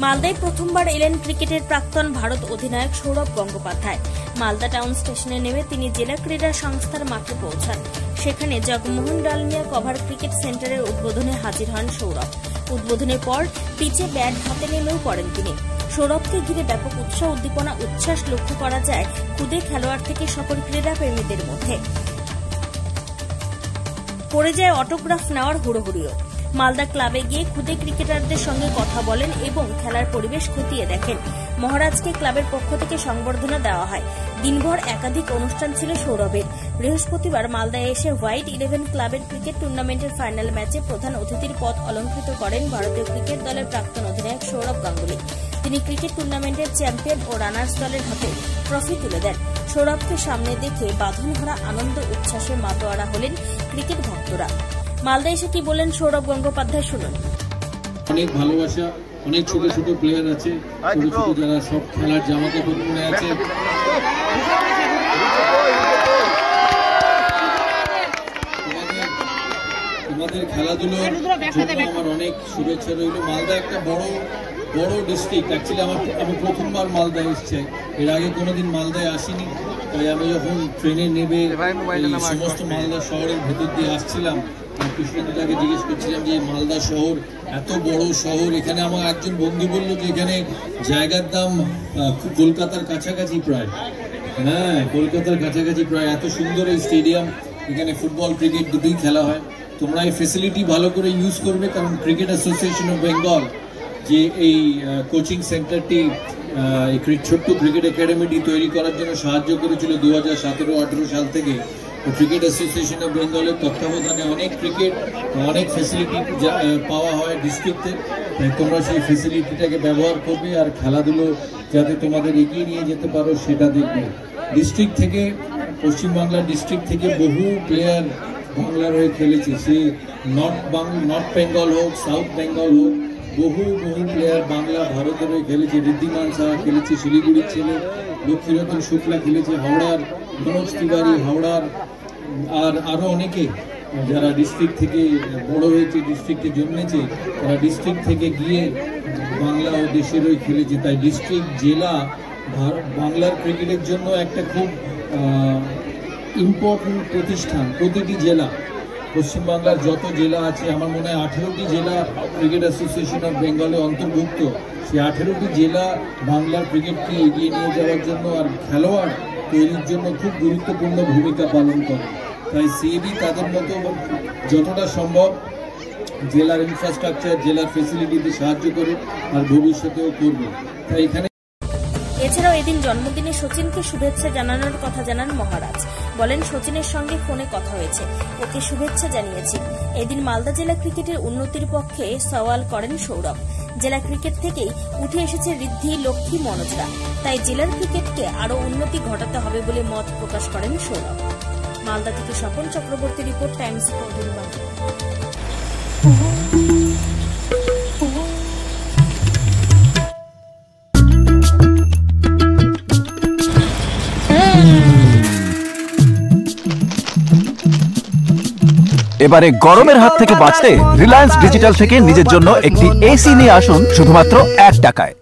মালদায় প্রথমবার এলেন ক্রিকেটের প্রাক্তন ভারত অধিনায়ক সৌরভ গঙ্গোপাধ্যায়। মালদা টাউন স্টেশনে নেমে তিনি জেলা ক্রীড়া সংস্থার মাঠে পৌঁছান। সেখানে জগমোহন ডালমিয়া কভার ক্রিকেট সেন্টারের উদ্বোধনে হাজির হন সৌরভ। উদ্বোধনের পর পিচে ব্যাট হাতে নেমেও পড়েন তিনি। সৌরভকে ঘিরে ব্যাপক উৎসাহ উদ্দীপনা উচ্ছ্বাস লক্ষ্য করা যায় খুদে খেলোয়াড় থেকে সকল ক্রীড়া প্রেমীদের মধ্যে। পড়ে যায় অটোগ্রাফ নেওয়ার হুড়োহুড়িও। মালদা ক্লাবে গিয়ে খুদে ক্রিকেটারদের সঙ্গে কথা বলেন এবং খেলার পরিবেশ খতিয়ে দেখেন। মহারাজকে ক্লাবের পক্ষ থেকে সংবর্ধনা দেওয়া হয়। দিনভর একাধিক অনুষ্ঠান ছিল সৌরভের। বৃহস্পতিবার মালদায় এসে হোয়াইট 11 ক্লাবের ক্রিকেট টুর্নামেন্টের ফাইনাল ম্যাচে প্রধান অতিথির পদ অলঙ্কৃত করেন ভারতীয় ক্রিকেট দলের প্রাক্তন অধিনায়ক সৌরভ গাঙ্গুলী। তিনি ক্রিকেট টুর্নামেন্টের চ্যাম্পিয়ন ও রানার্স দলের হাতে ট্রফি তুলে দেন। সৌরভকে সামনে দেখে বাঁধনভরা আনন্দ উচ্ছ্বাসে মাতোয়ারা হলেন ক্রিকেট ভক্তরা। মালদা এসে কি বলেন সৌরভ গঙ্গোপাধ্যায়, শুনুন। অনেক ভালোবাসা, অনেক ছোট ছোট প্লেয়ার আছে, ছোট ছোট যারা সব খেলার জামা কাপড় পরে আছে। তোমাদের খেলাধুলোর জন্য আমার অনেক শুভেচ্ছা রইল। মালদা একটা বড় ডিস্ট্রিক্ট। অ্যাকচুয়ালি আমি প্রথমবার মালদায় এসেছি, এর আগে কোনোদিন মালদায় আসিনি। তাই আমি যখন ট্রেনে নেবে সমস্ত মালদা শহরের ভেতর দিয়ে আসছিলাম, কৃষ্ণদাকে জিজ্ঞেস করছিলাম যে মালদা শহর এত বড় শহর, এখানে আমার একজন বন্ধু বললো যে এখানে জায়গার দাম কলকাতার কাছাকাছি প্রায়। হ্যাঁ, কলকাতার কাছাকাছি প্রায়। এত সুন্দর এই স্টেডিয়াম, এখানে ফুটবল ক্রিকেট দুটোই খেলা হয়। তোমরা এই ফেসিলিটি ভালো করে ইউজ করবে, কারণ ক্রিকেট অ্যাসোসিয়েশন অফ বেঙ্গল যে এই কোচিং সেন্টারটি ছোট্ট ক্রিকেট একাডেমিটি তৈরি করার জন্য সাহায্য করেছিল 2017-18 সাল থেকে। ক্রিকেট অ্যাসোসিয়েশন অফ বেঙ্গলের তত্ত্বাবধানে অনেক ফেসিলিটি পাওয়া হয় ডিস্ট্রিক্টে। তোমরা সেই ফেসিলিটিটাকে ব্যবহার করবে আর খেলাধুলো যাতে তোমাদের এগিয়ে নিয়ে যেতে পারো সেটা দেখবে। ডিস্ট্রিক্ট থেকে, পশ্চিমবাংলার ডিস্ট্রিক্ট থেকে বহু প্লেয়ার বাংলার হয়ে খেলেছে। সে নর্থ বেঙ্গল হোক, সাউথ বেঙ্গল হোক, বহু প্লেয়ার বাংলা ভারতের হয়ে খেলেছে। ঋদ্ধিমান সাহা খেলেছে, শিলিগুড়ির ছেলে লক্ষ্মীরতন শুক্লা খেলেছে, হাওড়ার মনোজ তিওয়ারি, হাওড়ার আর আরও অনেকে যারা ডিস্ট্রিক্ট থেকে বড় হয়েছে, ডিস্ট্রিক্টে জন্মেছে, তারা ডিস্ট্রিক্ট থেকে গিয়ে বাংলা ও দেশের হয়ে খেলেছে। তাই ডিস্ট্রিক্ট, জেলা বাংলার ক্রিকেটের জন্য একটা খুব ইম্পর্টেন্ট প্রতিষ্ঠান। প্রতিটি জেলা, পশ্চিমবাংলার যত জেলা আছে, আমার মনে হয় 18টি জেলা ক্রিকেট অ্যাসোসিয়েশন অফ বেঙ্গলে অন্তর্ভুক্ত। সেই 18টি জেলা বাংলার ক্রিকেটকে এগিয়ে নিয়ে যাওয়ার জন্য আর খেলোয়াড় তৈরির জন্য খুব গুরুত্বপূর্ণ ভূমিকা পালন করে। তাই সিএবি তাদের মতো যতটা সম্ভব জেলার ইনফ্রাস্ট্রাকচার, জেলার ফেসিলিটিতে সাহায্য করে আর ভবিষ্যতেও করবে। তাই এখানে এছাড়াও এদিন জন্মদিনে সচিনকে শুভেচ্ছা জানানোর কথা জানান মহারাজ। বলেন, সচিনের সঙ্গে ফোনে কথা হয়েছে, ওকে শুভেচ্ছা জানিয়েছি। এদিন মালদা জেলা ক্রিকেটের উন্নতির পক্ষে সওয়াল করেন সৌরভ। জেলা ক্রিকেট থেকেই উঠে এসেছে ঋদ্ধি, লক্ষ্মী, মনোজরা। তাই জেলার ক্রিকেটকে আরও উন্নতি ঘটাতে হবে বলে মত প্রকাশ করেন সৌরভ। মালদা থেকে স্বপন চক্রবর্তী রিপোর্ট, টাইমস বাংলা। এবারে গরমের হাত থেকে বাঁচতে রিলায়েন্স ডিজিটাল থেকে নিজের জন্য একটি এসি নিয়ে আসুন শুধুমাত্র 1 টাকায়।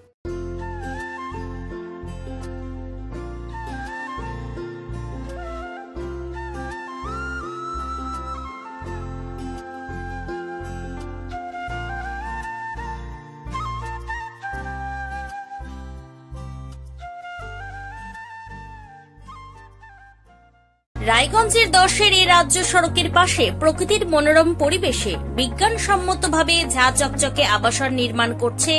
রায়গঞ্জের 10-এর এই রাজ্য সড়কের পাশে প্রকৃতির মনোরম পরিবেশে বিজ্ঞানসম্মতভাবে ঝা চকচকে আবাসন নির্মাণ করছে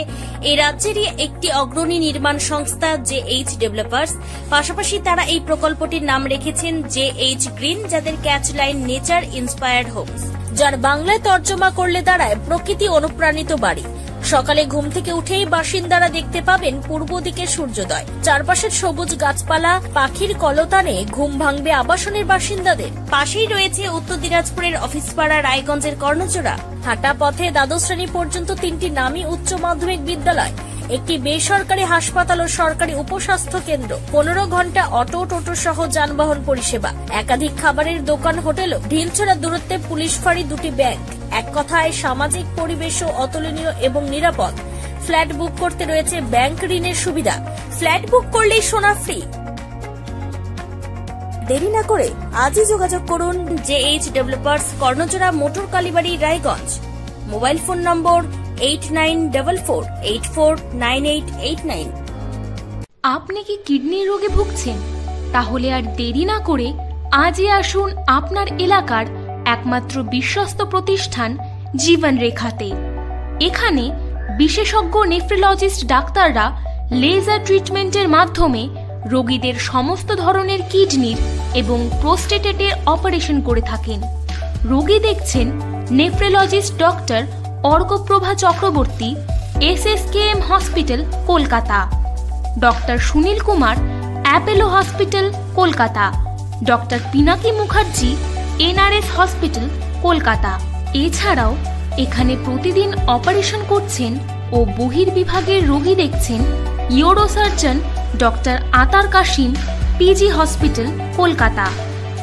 এই রাজ্যেরই একটি অগ্রণী নির্মাণ সংস্থা JH ডেভেলপার্স। পাশাপাশি তারা এই প্রকল্পটির নাম রেখেছেন JH গ্রিন, যাদের catch line nature inspired homes, যার বাংলায় তর্জমা করলে দাঁড়ায় প্রকৃতি অনুপ্রাণিত বাড়ি। সকালে ঘুম থেকে উঠেই বাসিন্দারা দেখতে পাবেন পূর্ব দিকে সূর্যোদয়। চারপাশের সবুজ গাছপালা, পাখির কলতানে ঘুম ভাঙবে আবাসনের বাসিন্দাদের। পাশেই রয়েছে উত্তর দিনাজপুরের অফিসপাড়া রায়গঞ্জের কর্ণচূড়া। হাঁটা পথে দ্বাদশ শ্রেণী পর্যন্ত 3টি নামী উচ্চ মাধ্যমিক বিদ্যালয়, একটি বেসরকারি হাসপাতাল ও সরকারি উপস্বাস্থ্য কেন্দ্র, 15 ঘন্টা অটো, টোটো সহ যানবাহন পরিষেবা, একাধিক খাবারের দোকান, হোটেল, ঢিলছড়া দূরত্বে পুলিশ ফাঁড়ি, 2টি ব্যাংক। এক কথায় সামাজিক পরিবেশও অতুলনীয় এবং নিরাপদ। ফ্ল্যাট বুক করতে রয়েছে ব্যাংক ঋণের সুবিধা। ফ্ল্যাট বুক করলেই সোনা ফ্রি। দেরি না করে আজই যোগাযোগ করুন JH developers, Karnajora, motor Kalibari, Raiganj. Mobile phone number 8944849889। আপনি কি কিডনি রোগে ভুগছেন? তাহলে আর দেরি না করে আজই আসুন আপনার এলাকার একমাত্র বিশ্বস্ত প্রতিষ্ঠান জীবন রেখাতে। এখানে বিশেষজ্ঞ নেফ্রোলজিস্ট ডাক্তাররা লেজার ট্রিটমেন্টের মাধ্যমে রোগীদের সমস্ত ধরনের কিডনির এবং প্রোস্টেটের অপারেশন করে থাকেন। রোগী দেখছেন nephrologist doctor Arkaprava Chakraborty, SSKM hospital, Kolkata. Doctor Sunil Kumar, Apollo hospital, Kolkata. Doctor Pinaki Mukherjee, NRS hospital, Kolkata. এছাড়াও এখানে প্রতিদিন অপারেশন করছেন ও বহির্বিভাগের রোগী দেখছেন ইউরোসার্জন ডক্টর আতার কাশিম, PG হসপিটাল, কলকাতা।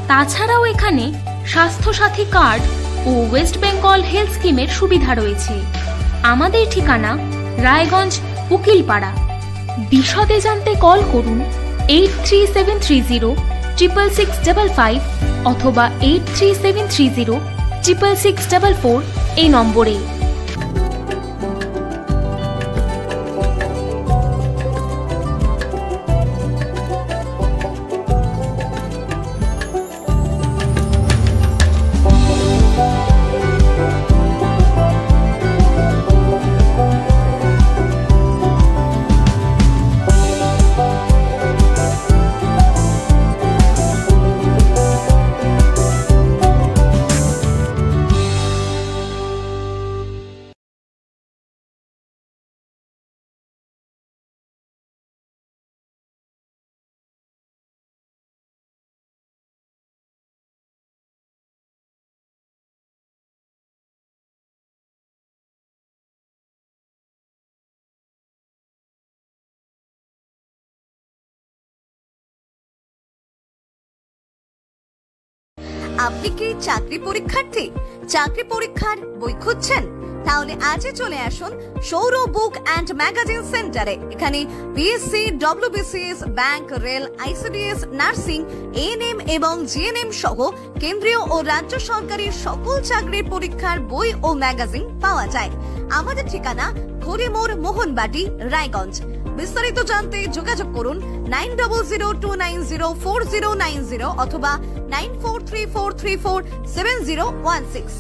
তাছাড়াও এখানে স্বাস্থ্যসাথী কার্ড ও ওয়েস্ট বেঙ্গল হেলথ স্কিমের সুবিধা রয়েছে। আমাদের ঠিকানা রায়গঞ্জ, উকিলপাড়া। বিশদে জানতে কল করুন 8373066655 অথবা 8373066644 এই নম্বরে। আপনি কি চাকরি পরীক্ষার্থী? চাকরি পরীক্ষার বই খুঁজছেন? তাহলে আজই চলে আসুন সৌরভ বুক অ্যান্ড ম্যাগাজিন সেন্টারে। এখানে BSc, WBCS, bank, rail, ICDS, nursing, ANM এবং GNM সহ কেন্দ্রীয় ও রাজ্য সরকারের সকল চাকরির পরীক্ষার বই ও ম্যাগাজিন পাওয়া যায়। আমাদের ঠিকানা খড়িমোড়, মোহনবাটি, রায়গঞ্জ। বিস্তারিত জানতে যোগাযোগ করুন 9002904090 অথবা 9434347016।